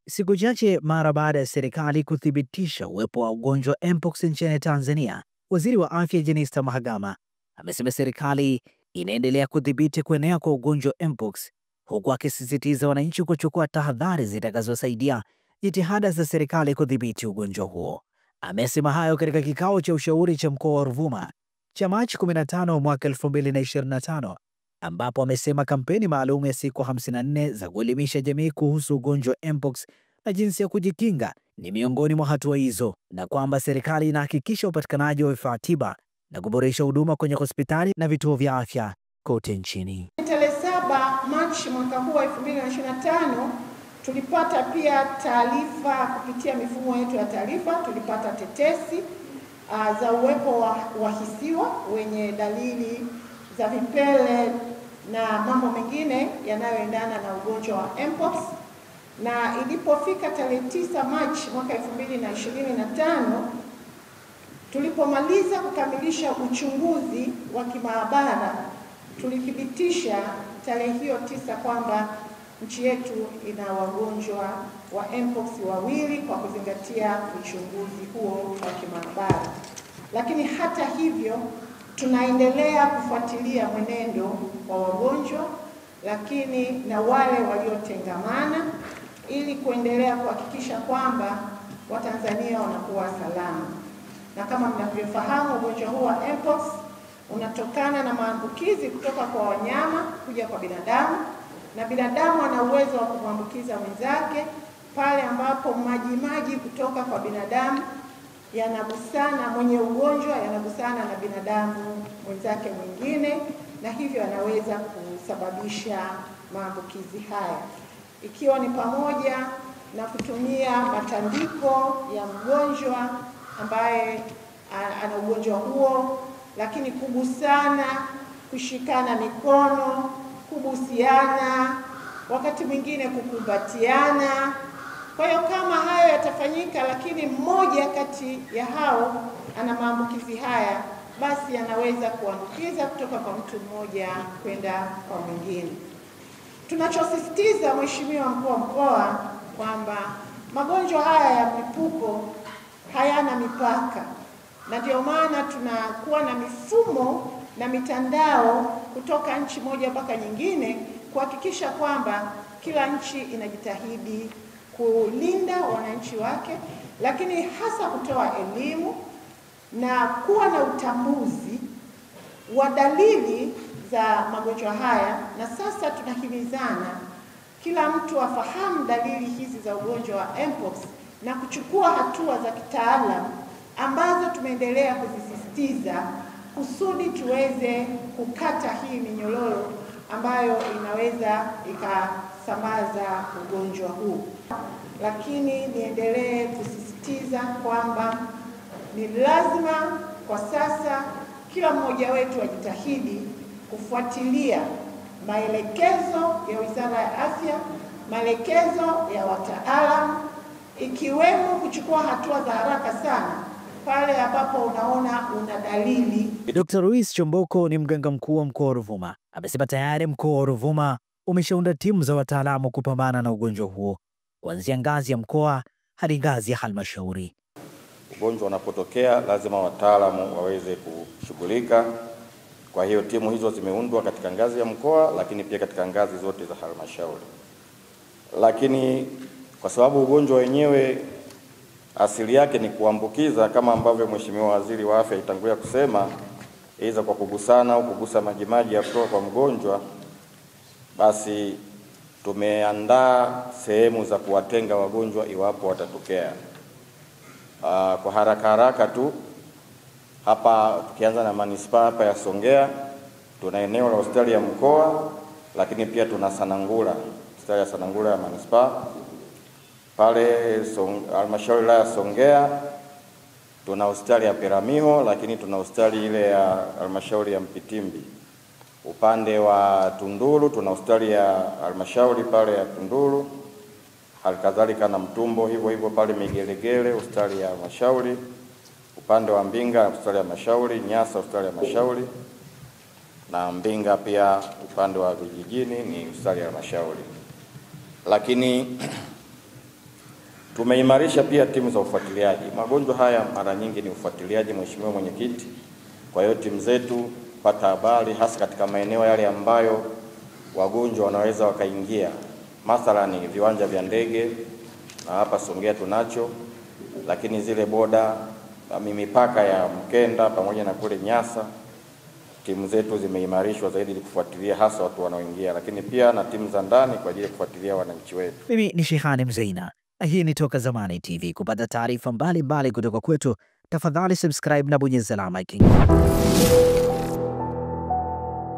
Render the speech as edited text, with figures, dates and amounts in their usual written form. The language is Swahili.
Siku chache mara baada ya serikali kuthibitisha uwepo wa ugonjwa wa mpox nchini Tanzania, waziri wa afya Jenista Mhagama amesema serikali inaendelea kudhibiti kuenea kwa ugonjwa wa mpox, huku akisisitiza wananchi kuchukua tahadhari zitakazosaidia jitihada za serikali kudhibiti ugonjwa huo. Amesema hayo katika kikao cha ushauri cha mkoa wa Ruvuma cha Machi 15 mwaka 2025, ambapo amesema kampeni maalum ya siku 54 za kuelimisha jamii kuhusu ugonjwa wa mpox na jinsi ya kujikinga ni miongoni mwa hatua hizo, na kwamba serikali inahakikisha upatikanaji wa vifaa tiba na kuboresha huduma kwenye hospitali na vituo vya afya kote nchini. Tarehe 7 Machi mwaka huu 2025 tulipata pia taarifa kupitia mifumo yetu ya taarifa, tulipata tetesi za uwepo wa wahisiwa wenye dalili za vipele na mambo mengine yanayoendana na ugonjwa wa mpox, na ilipofika tarehe 9 Machi mwaka 2025 tulipomaliza kukamilisha uchunguzi wa kimaabara, tulithibitisha tarehe hiyo 9 kwamba nchi yetu ina wagonjwa wa mpox wawili kwa kuzingatia uchunguzi huo wa kimaabara. Lakini hata hivyo tunaendelea kufuatilia mwenendo wa wagonjwa lakini na wale waliotengamana ili kuendelea kuhakikisha kwamba Watanzania wanakuwa salama. Na kama mnavyofahamu, ugonjwa huu wa mpox unatokana na maambukizi kutoka kwa wanyama kuja kwa binadamu, na binadamu ana uwezo wa kumwambukiza mwenzake pale ambapo majimaji kutoka kwa binadamu yanagusana, mwenye ugonjwa yanagusana na binadamu mwenzake mwingine, na hivyo anaweza kusababisha maambukizi haya, ikiwa ni pamoja na kutumia matandiko ya mgonjwa ambaye ana ugonjwa huo, lakini kugusana, kushikana mikono, kubusiana, wakati mwingine kukumbatiana. Kwa hiyo kama hayo yatafanyika lakini mmoja kati ya hao ana maambukizi haya, basi anaweza kuambukiza kutoka kwa mtu mmoja kwenda kwa mwingine. Tunachosisitiza Mheshimiwa Mkuu wa Mkoa kwamba magonjwa haya ya mlipuko hayana mipaka, na ndio maana tunakuwa na mifumo na mitandao kutoka nchi moja mpaka nyingine kuhakikisha kwamba kila nchi inajitahidi kulinda wananchi wake, lakini hasa kutoa elimu na kuwa na utambuzi wa dalili za magonjwa haya. Na sasa tunahimizana kila mtu afahamu dalili hizi za ugonjwa wa mpox na kuchukua hatua za kitaalamu ambazo tumeendelea kuzisisitiza kusudi tuweze kukata hii minyororo ambayo inaweza ikasambaza ugonjwa huu. Lakini niendelee kusisitiza kwamba ni lazima kwa sasa kila mmoja wetu ajitahidi kufuatilia maelekezo ya Wizara ya Afya, maelekezo ya wataalamu, ikiwemo kuchukua hatua za haraka sana pale ambapo unaona una dalili. Dr. Luis Chomboko ni mganga mkuu wa mkoa wa Ruvuma. Amesema tayari mkoa wa Ruvuma umeshaunda timu za wataalamu kupambana na ugonjwa huo kuanzia ngazi ya mkoa hadi ngazi ya halmashauri. Ugonjwa unapotokea lazima wataalamu waweze kushughulika. Kwa hiyo timu hizo zimeundwa katika ngazi ya mkoa, lakini pia katika ngazi zote za halmashauri. Lakini kwa sababu ugonjwa wenyewe asili yake ni kuambukiza, kama ambavyo Mheshimiwa Waziri wa Afya itangulia kusema, aidha kwa kugusana au kugusa majimaji ya kutoka kwa mgonjwa, basi tumeandaa sehemu za kuwatenga wagonjwa iwapo watatokea. Kwa haraka tu hapa, tukianza na manispaa hapa ya Songea, tuna eneo la hospitali ya mkoa, lakini pia tuna Sanangula, hospitali ya Sanangula ya manispaa. Pale halmashauri ya Songea tuna hospitali ya Peramiho, lakini tuna hospitali ile ya halmashauri ya Mpitimbi. Upande wa Tunduru tuna hospitali ya halmashauri pale ya Tunduru, halikadhalika na Mtumbo hivyo hivyo pale Migelegele hospitali ya halmashauri. Upande wa Mbinga hospitali ya halmashauri, Nyasa hospitali ya halmashauri, na Mbinga pia upande wa vijijini ni hospitali ya halmashauri. Lakini Tumeimarisha pia timu za ufuatiliaji. Magonjwa haya mara nyingi ni ufuatiliaji, Mheshimiwa Mwenyekiti. Kwa hiyo timu zetu pata habari hasa katika maeneo yale ambayo wagonjwa wanaweza wakaingia. Mathalani viwanja vya ndege, na hapa Songea tunacho, lakini zile boda, mipaka ya Mkenda pamoja na kule Nyasa, timu zetu zimeimarishwa zaidi ili kufuatilia hasa watu wanaoingia, lakini pia na timu za ndani kwa ajili ya kufuatilia wananchi wetu. Mimi ni Shehani Mzeina na hii ni Toka Zamani TV. Kupata taarifa mbalimbali kutoka kwetu, tafadhali subscribe na bonyeza alama ya kengele.